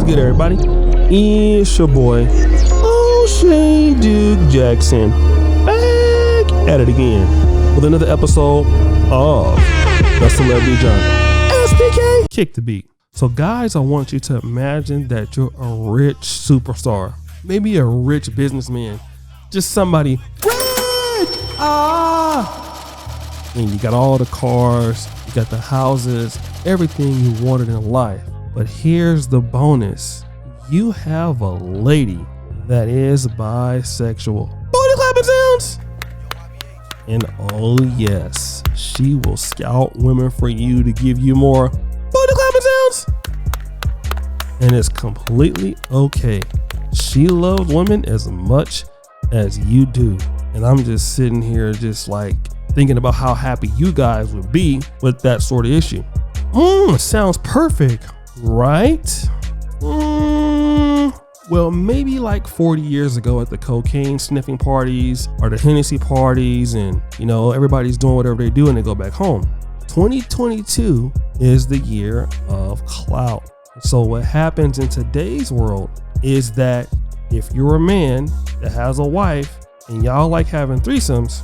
good, everybody? It's your boy, O'Shea Duke Jackson, back at it again with another episode of The Celebrity Jungle. SPK, kick the beat. So guys, I want you to imagine that you're a rich superstar, maybe a rich businessman, just somebody rich, and you got all the cars, you got the houses, everything you wanted in life. But here's the bonus. You have a lady that is bisexual. Booty clapping sounds. And oh yes, she will scout women for you to give you more booty clapping sounds. And it's completely okay. She loves women as much as you do. And I'm just sitting here just like thinking about how happy you guys would be with that sort of issue. Sounds perfect, right? Well, maybe like 40 years ago at the cocaine sniffing parties or the Hennessy parties, and you know, everybody's doing whatever they do and they go back home. 2022 is the year of clout. So what happens in today's world is that if you're a man that has a wife and y'all like having threesomes,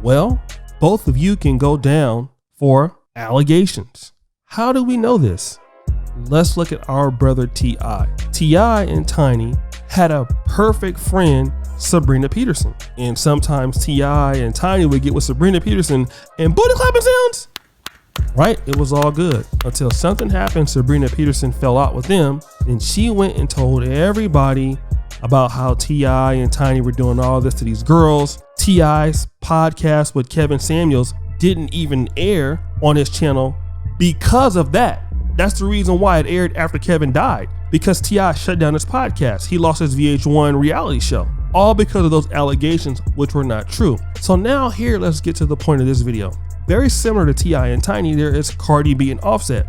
well, both of you can go down for allegations. How do we know this? Let's look at our brother T.I. T.I. and Tiny had a perfect friend, Sabrina Peterson. And sometimes T.I. and Tiny would get with Sabrina Peterson and booty clapping sounds. Right? It was all good until something happened. Sabrina Peterson fell out with them. Then she went and told everybody about how T.I. and Tiny were doing all this to these girls. T.I.'s podcast with Kevin Samuels didn't even air on his channel because of that. That's the reason why it aired after Kevin died, because T.I. shut down his podcast. He lost his VH1 reality show, all because of those allegations, which were not true. So now here, let's get to the point of this video. Very similar to T.I. and Tiny, there is Cardi B and Offset.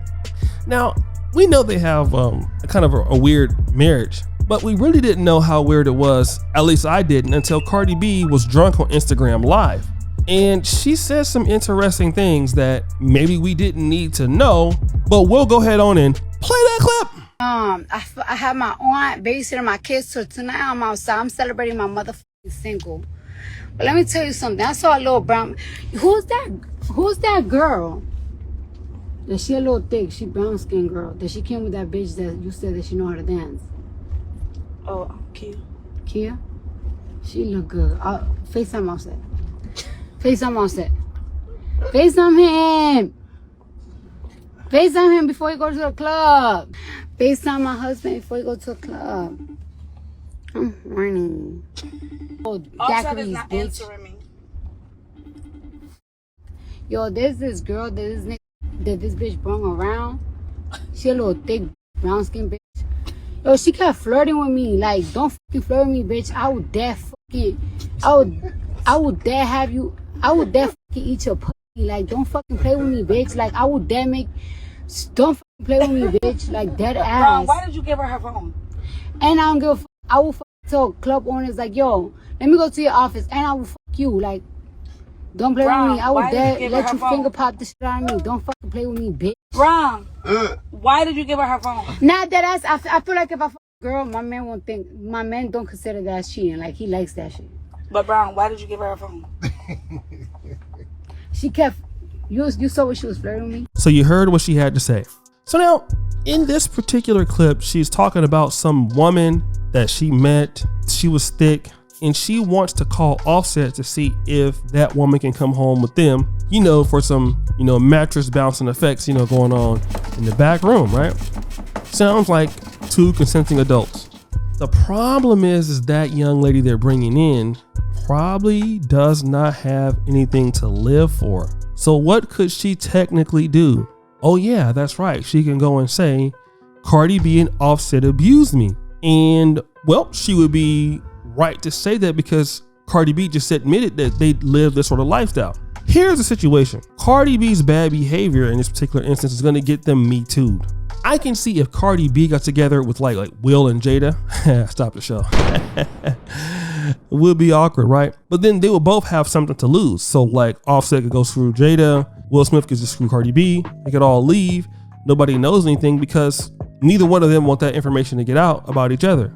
Now, we know they have a kind of a weird marriage, but we really didn't know how weird it was, at least I didn't, until Cardi B was drunk on Instagram Live. And she says some interesting things that maybe we didn't need to know, but we'll go ahead on and play that clip. I have my aunt babysitting my kids, so tonight I'm outside. I'm celebrating my motherfucking single. But let me tell you something. I saw a little brown. Who's that girl? That she a little thick. She brown skin girl. That she came with that bitch that you said that she know how to dance. Oh, Kia. Kia? She look good. FaceTime outside. FaceTime on set. FaceTime him. FaceTime him before you go to the club. FaceTime my husband before you go to the club. I'm horny. Oh, Offset is not answering me. Yo, there's this girl that this bitch brung around. She a little thick, brown skin bitch. Yo, she kept flirting with me. Like, don't fucking flirt with me, bitch. I would dare have you. I would dare fucking eat your pussy. Like, don't fucking play with me, bitch. Like, I would dare don't fucking play with me, bitch. Like, dead ass. Ron, why did you give her phone? And I don't give a fuck. I will fucking tell club owners, like, yo, let me go to your office and I will fuck you. Like, don't play with me. I would dare let you finger pop the shit out of me. Don't fucking play with me, bitch. Ron, why did you give her phone? Nah, dead ass. I feel like if I fuck a girl, my man won't think. My man don't consider that cheating. Like, he likes that shit. But Brown, why did you give her a phone? She kept, you saw what she was flirting with me. So you heard what she had to say. So now in this particular clip, she's talking about some woman that she met. She was thick and she wants to call Offset to see if that woman can come home with them, you know, for some, you know, mattress bouncing effects, you know, going on in the back room, right? Sounds like two consenting adults. The problem is that young lady they're bringing in probably does not have anything to live for. So what could she technically do? Oh yeah, that's right. She can go and say, Cardi B and Offset abused me. And well, she would be right to say that because Cardi B just admitted that they live this sort of lifestyle. Here's the situation. Cardi B's bad behavior in this particular instance is going to get them Me Too'd. I can see if Cardi B got together with like Will and Jada, stop the show. It would be awkward, right? But then they will both have something to lose. So like Offset could go screw Jada, Will Smith could just screw Cardi B. They could all leave. Nobody knows anything because Neither one of them want that information to get out about each other.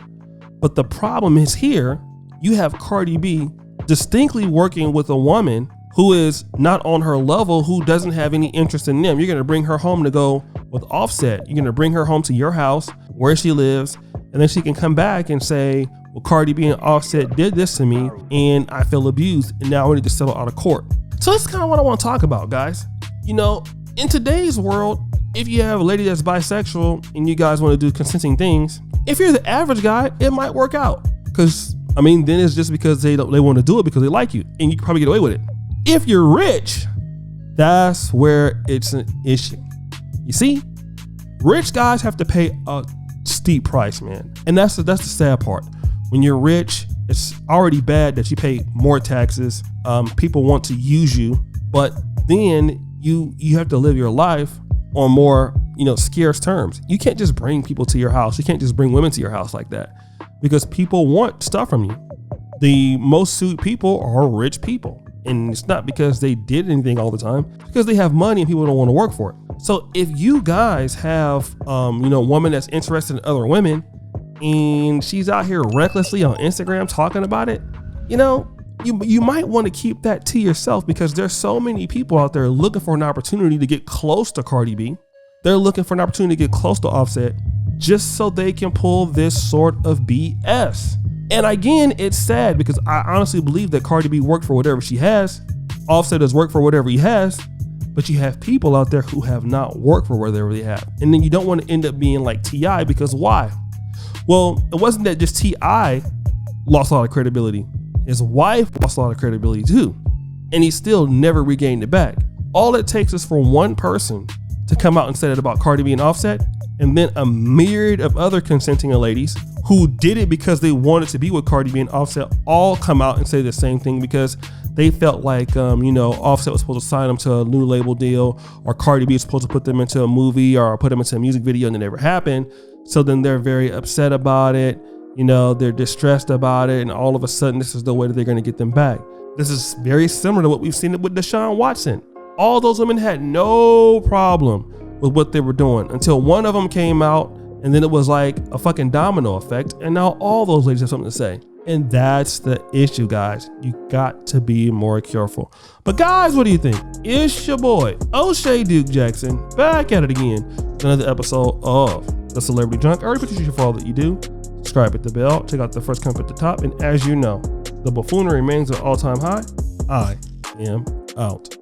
But the problem is here, you have Cardi B distinctly working with a woman who is not on her level, who doesn't have any interest in them. You're going to bring her home to go with Offset. You're going to bring her home to your house where she lives, and then she can come back and say, well, Cardi B and Offset did this to me and I feel abused and now I need to settle out of court. So that's kind of what I want to talk about, guys. You know, in today's world, if you have a lady that's bisexual and you guys want to do consenting things, if you're the average guy, it might work out. Because, I mean, then it's just because they want to do it because they like you, and you can probably get away with it. If you're rich, that's where it's an issue. You see, rich guys have to pay a steep price, man. And that's the sad part. When you're rich, it's already bad that you pay more taxes. People want to use you, but then you have to live your life on more, scarce terms. You can't just bring people to your house. You can't just bring women to your house like that, because people want stuff from you. The most sued people are rich people. And it's not because they did anything all the time, it's because they have money and people don't want to work for it. So if you guys have, a woman that's interested in other women and she's out here recklessly on Instagram talking about it, you might want to keep that to yourself, because there's so many people out there looking for an opportunity to get close to Cardi B. They're looking for an opportunity to get close to Offset just so they can pull this sort of BS. And again, it's sad because I honestly believe that Cardi B worked for whatever she has. Offset has worked for whatever he has. But you have people out there who have not worked for whatever they have. And then you don't want to end up being like T.I. because why? Well, it wasn't that just T.I. lost a lot of credibility. His wife lost a lot of credibility too. And he still never regained it back. All it takes is for one person to come out and say that about Cardi B and Offset, and then a myriad of other consenting ladies who did it because they wanted to be with Cardi B and Offset all come out and say the same thing, because they felt like, Offset was supposed to sign them to a new label deal, or Cardi B was supposed to put them into a movie or put them into a music video, and it never happened. So then they're very upset about it. They're distressed about it. And all of a sudden, this is the way that they're going to get them back. This is very similar to what we've seen with Deshaun Watson. All those women had no problem with what they were doing until one of them came out, and then it was like a fucking domino effect, and now all those ladies have something to say. And that's the issue, guys. You got to be more careful. But guys, what do you think? It's your boy O'Shea Duke Jackson back at it again with another episode of The Celebrity Junk. I already put you for all that you do. Subscribe, hit the bell, check out the first comment at the top, and as you know, the buffoonery remains at all-time high. I am out.